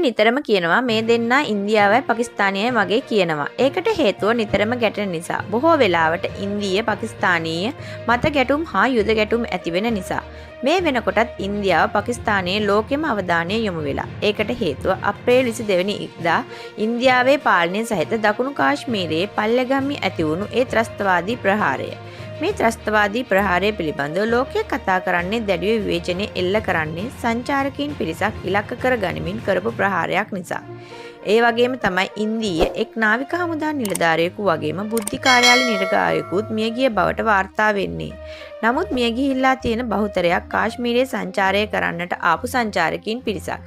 නිතරම කියනවා මේ දෙන්නා ඉන්දියාවයි පාකිස්තානයයි වගේ කියනවා. ඒකට හේතුව නිතරම ගැටෙන නිසා. බොහෝ වෙලාවට ඉන්දීය පාකිස්තානීය මත ගැටුම් හා යුද ගැටුම් ඇති වෙන නිසා. මේ වෙනකොටත් ඉන්දියාව පාකිස්තානයේ ලෝකෙම අවධානය යොමු වෙලා. ඒකට හේතුව අප්‍රේල් 22 වෙනි ඉරිදා ඉන්දියාවේ පාලනය සහිත දකුණු කාශ්මීරයේ පල්ලෙගම්මි ඇති වුණු ඒ ත්‍රස්තවාදී ප්‍රහාරය. මේ ත්‍රස්තවාදී ප්‍රහාරය පිළිබඳව ලෝකයේ කතා කරන්නේ දැඩිව විවේචනය එල්ල කරන්නේ සංචාරකීන් පිරිසක් ඉලක්ක කර ගනිමින් කරපු ප්‍රහාරයක් නිසා. ඒ වගේම තමයි ඉන්දීය එක් නාවික හමුදා නිලධාරියෙකු වගේම බුද්ධි කාර්යාල නිලධාරියෙකුත් මියගිය බවට වාර්තා වෙන්නේ. නමුත් මියගිහිල්ලා තියෙන බහුතරයක් කාශ්මීරයේ සංචාරය කරන්නට ආපු සංචාරකීන් පිරිසක්.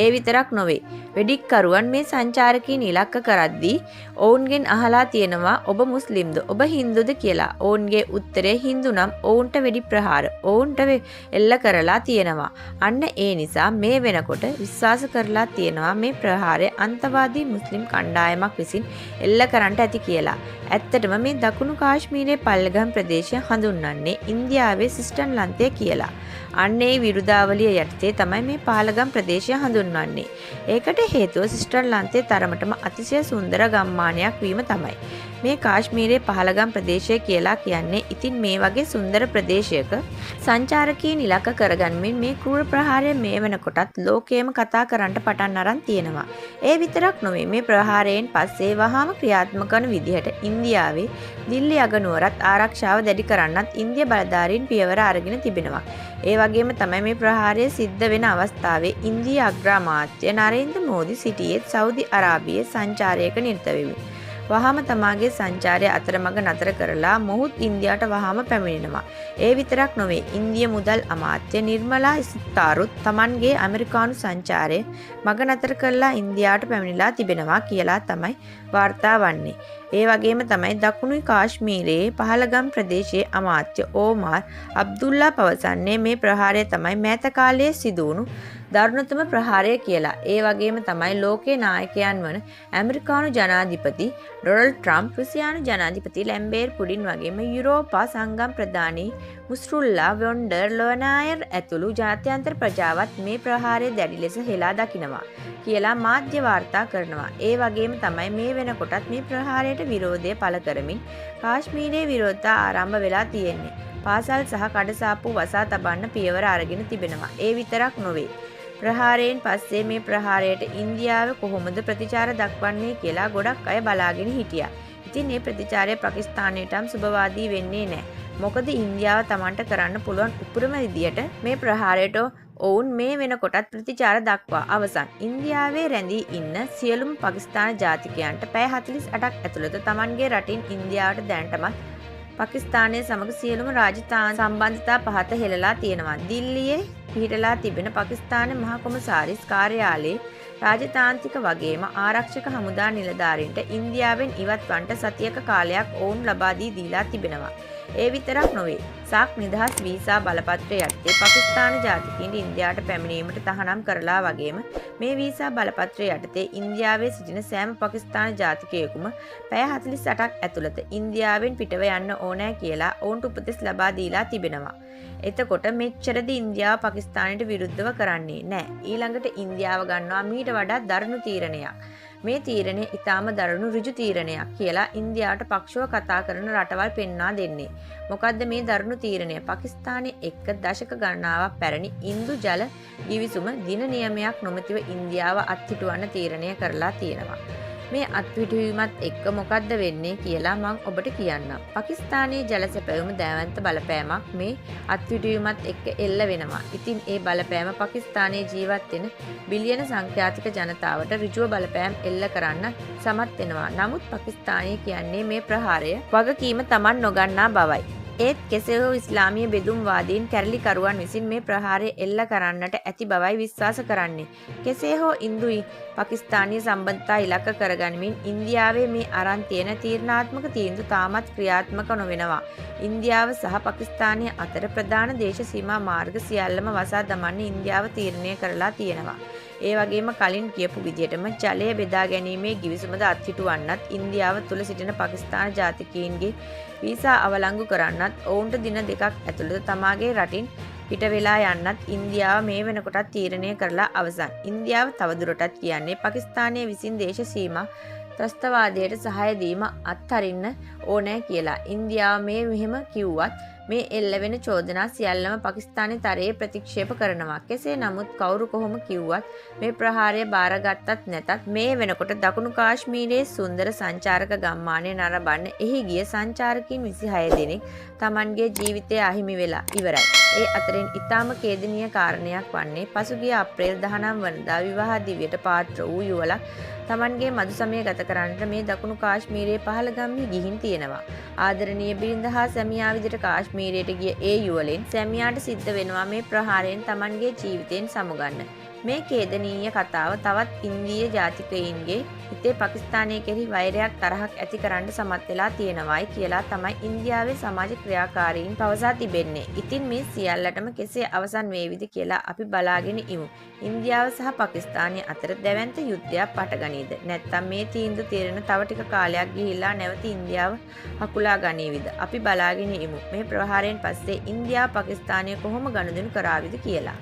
ඒ විතරක් නොවේ. වෙඩික්කරුවන් මේ සංචාරකීන් ඉලක්ක කරද්දී ඔවුන්ගෙන් අහලා තියෙනවා ඔබ මුස්ලිම්ද ඔබ හින්දුද කියලා. ඔවුන්ගේ උත්තරය හින්දු නම් ඔවුන්ට වෙඩි ප්‍රහාර ඔවුන්ට එල්ල කරලා තියෙනවා. අන්න ඒ නිසා මේ වෙනකොට විශ්වාස කරලා තියෙනවා මේ ප්‍රහාරය අන්තවාදී මුස්ලිම් කණ්ඩායමක් විසින් එල්ල කරන්නට ඇති කියලා. ඇත්තටම මේ දකුණු කාශ්මීරයේ පල්ලගම් ප්‍රදේශය හඳුන්වන්නේ ඉන්දියාවේ සිස්ටන් ලන්තය කියලා. අන්න ඒ විරුදාවලිය යටතේ තමයි මේ පාලගම් ප්‍රදේශය හඳුන්වන්නේ. ඒකට හේතුව සිස්ටන් ලන්තේ තරමටම අතිශය සුන්දර ගම්මානයක් වීම තමයි. මේ කාශ්මීරයේ පහළගම් ප්‍රදේශය කියලා කියන්නේ ඉතින් මේ වගේ සුන්දර ප්‍රදේශයක සංචාරකීන් ඉලක්ක කරගන්මින් මේ ක්‍රූර ප්‍රහාරය මේ වෙනකොටත් ලෝකයේම කතා කරන්නට පටන් අරන් තියෙනවා. ඒ විතරක් නොවේ මේ ප්‍රහාරයෙන් පස්සේ වහාම ක්‍රියාත්මක වන විදිහට ඉන්දියාවේ දිල්ලි අගනුවරත් ආරක්ෂාව දැඩි කරන්නත් ඉන්දිය බලධාරීන් පියවර අරගෙන තිබෙනවා. ඒ වගේම තමයි මේ ප්‍රහාරය සිද්ධ වෙන අවස්ථාවේ ඉන්දිය අග්‍රාමාත්‍ය නරේන්ද්‍ර මෝදි සිටියේ සෞදි අරාබියේ සංචාරයක නිරත වෙමින්. වහාම තමාගේ සංචාරය අතරමඟ නතර කරලා මොහුත් ඉන්දියාවට වහාම පැමිණෙනවා. ඒ විතරක් නොවේ ඉන්දිය මුදල් අමාත්‍ය නිර්මලා සිතාරුත් තමන්ගේ ඇමරිකානු සංචාරය මග නතර කරලා ඉන්දියාවට පැමිණිලා තිබෙනවා කියලා තමයි වාර්තා වන්නේ. ඒ වගේම තමයි දකුණු කාශ්මීරයේ පහළගම් ප්‍රදේශයේ අමාත්‍ය ඕමාර් අබ්දුල්ලා පවසන්නේ මේ ප්‍රහාරය තමයි මෑත කාලයේ සිදු වුණු දරුණුතම ප්‍රහාරය කියලා. ඒ වගේම තමයි ලෝකයේ නායකයන් වන ඇමරිකානු ජනාධිපති ඩොනල්ඩ් ට්‍රම්ප්, රුසියානු ජනාධිපති ලැම්බේර් පුඩින් වගේම යුරෝපා සංගම් ප්‍රධානී මුස්රුල්ලා වොන් ඩර් ලොයනායර් ඇතුළු ජාත්‍යන්තර ප්‍රජාවත් මේ ප්‍රහාරය දැඩි ලෙස හෙලා දකිනවා කියලා මාධ්‍ය වාර්තා කරනවා. ඒ වගේම තමයි මේ වෙනකොටත් මේ ප්‍රහාරයට විරෝධය පළ කරමින් කාශ්මීරයේ විරෝධතා ආරම්භ වෙලා තියෙන්නේ. පාසල් සහ කඩසාප්පු වසා තබන්න පියවර අරගෙන තිබෙනවා. ඒ විතරක් නොවේ. ප්‍රහාරයෙන් පස්සේ මේ ප්‍රහාරයට ඉන්දියාව කොහොමද ප්‍රතිචාර දක්වන්නේ කියලා ගොඩක් අය බලාගෙන හිටියා. ඉතින් මේ ප්‍රතිචාරය පාකිස්තානයටම සුබවාදී වෙන්නේ නැහැ. මොකද ඉන්දියාව Tamanට කරන්න පුළුවන් උපරිම විදියට මේ ප්‍රහාරයට ඔවුන් මේ වෙනකොටත් ප්‍රතිචාර දක්වා අවසන්. ඉන්දියාවේ රැඳී ඉන්න සියලුම පාකිස්තාන ජාතිකයන්ට පැය 48ක් ඇතුළත Tamanගේ රටින් ඉන්දියාවට දැනටමත් පාකිස්තානයේ සමග සියලුම රාජ්‍යතාන් සම්බන්ධතා පහත හෙළලා තියෙනවා. දිල්ලියේ පිහිටලා තිබෙන පාකිස්තාන මහා කොමසාරිස් කාර්යාලයේ රාජතාන්ත්‍රික වගේම ආරක්ෂක හමුදා නිලධාරීන්ට ඉන්දියාවෙන් ඉවත් වන්නට සතියක කාලයක් ඔවුන් ලබා දීලා තිබෙනවා. ඒ විතරක් නොවේ. සාක් නිදහස් වීසා බලපත්‍රය යටතේ පාකිස්තාන ජාතිකයින්ට ඉන්දියාවට පැමිණීමට තහනම් කරලා වගේම මේ වීසා බලපත්‍රය යටතේ ඉන්දියාවේ සිටින සෑම පාකිස්තාන ජාතිකයෙකුම පැය 48ක් ඇතුළත ඉන්දියාවෙන් පිටව යන්න ඕනෑ කියලා ඔවුන්ට උපදෙස් ලබා දීලා තිබෙනවා. එතකොට මෙච්චරද ඉන්දියාව පාකිස්තානයට විරුද්ධව කරන්නේ නැහැ. ඊළඟට ඉන්දියාව ගන්නවා මීට වඩා දරුණු තීරණයක්. මේ තීරණය ඊටාම දරුණු ඍජු තීරණයක් කියලා ඉන්දියාවට පක්ෂව කතා කරන රටවල් පෙන්වා දෙන්නේ. මොකද්ද මේ දරුණු තීරණය? පාකිස්තානයේ එක්ක දශක ගණනාවක් පැරණි ඉන්දු ජල ගිවිසුම දින නියමයක් නොමැතිව ඉන්දියාව අත්හිටුවන්න තීරණය කරලා තියෙනවා. මේ අත්හිටුවීමත් එක්ක මොකද්ද වෙන්නේ කියලා මම ඔබට කියන්නම්. පාකිස්තානයේ ජල සැපයුම දෑවන්ත බලපෑමක් මේ අත්හිටුවීමත් එක්ක එල්ල වෙනවා. ඉතින් ඒ බලපෑම පාකිස්තානයේ ජීවත් වෙන බිලියන සංඛ්‍යාතික ජනතාවට ඍජුව බලපෑම් එල්ල කරන්න සමත් වෙනවා. නමුත් පාකිස්තානය කියන්නේ මේ ප්‍රහාරය වගකීම Taman නොගන්නා බවයි. ඒත් කෙසේ හෝ ඉස්ලාමීය බෙදුම්වාදීන් කැරලිකරුවන් විසින් මේ ප්‍රහාරය එල්ල කරන්නට ඇති බවයි විශ්වාස කරන්නේ. කෙසේ හෝ ඉන්දුයි පාකිස්තානීය සම්බන්ධතා ඉලක්ක කරගනිමින් ඉන්දියාවේ මේ අරන් තියෙන තීරණාත්මක තීන්දුව තාමත් ක්‍රියාත්මක නොවෙනවා. ඉන්දියාව සහ පාකිස්තානය අතර ප්‍රධාන දේශ සීමා මාර්ග සියල්ලම වසා දමන්න ඉන්දියාව තීරණය කරලා තියෙනවා. ඒ වගේම කලින් කියපු විදිහටම ජලය බෙදා ගැනීමේ ගිවිසුමද අත්හිටුවන්නත් ඉන්දියාව තුල සිටින පාකිස්තාන ජාතිකයින්ගේ වීසා අවලංගු කරන්නත් ඔවුන්ට දින දෙකක් ඇතුළත තමාගේ රටින් පිට වෙලා යන්නත් ඉන්දියාව මේ වෙනකොටත් තීරණය කරලා අවසන්. ඉන්දියාව තවදුරටත් කියන්නේ පාකිස්තානය විසින් දේශ සීමා ත්‍රස්තවාදයට සහාය දීම අත්හරින්න ඕනෑ කියලා. ඉන්දියාව මේ මෙහෙම කිව්වත් මේ එල්ලවෙන චෝදනා සියල්ලම පාකිස්තානයේ තරයේ ප්‍රතික්ෂේප කරනවා. කෙසේ නමුත් කවුරු කොහොම කිව්වත් මේ ප්‍රහාරය බාරගත්තත් නැතත් මේ වෙනකොට දකුණු කාශ්මීරයේ සුන්දර සංචාරක ගම්මානය නරඹන්න එහි ගිය සංචාරකින් 26 දෙනෙක් Tamanගේ ජීවිතය අහිමි වෙලා ඉවරයි. ඒ අතරින් ඉතාම ඛේදනීය කාරණයක් වන්නේ පසුගිය අප්‍රේල් 19 වනදා විවාහ දිවියට පාත්‍ර වූ යුවලක් Tamanගේ මදු සමය ගත කරන්නට මේ දකුණු කාශ්මීරයේ පහළගම්හි ගිහින් තියෙනවා. ආදරණීය බිරිඳ හා සැමියා විදිහට කාශ්මීරයට ගිය ඒ යුවලෙන් සැමියාට සිද්ධ වෙනවා මේ ප්‍රහාරයෙන් Tamanගේ ජීවිතයෙන් සමුගන්න. මේ ඛේදනීය කතාව තවත් ඉන්දීය ජාතිකයින්ගේ හිතේ පාකිස්තානය කෙරෙහි වෛරයක් තරහක් ඇති කරන්න සමත් වෙලා තියෙනවායි කියලා තමයි ඉන්දියාවේ සමාජ ක්‍රියාකාරීන් පවසා තිබෙන්නේ. ඉතින් මේ සියල්ලටම කෙසේ අවසන් වේවිද කියලා අපි බලාගෙන ඉමු. ඉන්දියාව සහ පාකිස්තානය අතර දැවැන්ත යුද්ධයක් පටගනීද? නැත්නම් මේ තීන්දුව తీරන තව ටික කාලයක් ගිහිල්ලා නැවත ඉන්දියාව හකුලා ගනීවිද? අපි බලාගෙන ඉමු. මේ ප්‍රහාරයෙන් පස්සේ ඉන්දියාව පාකිස්තානය කොහොම ගනුදෙනු කරාවිද කියලා.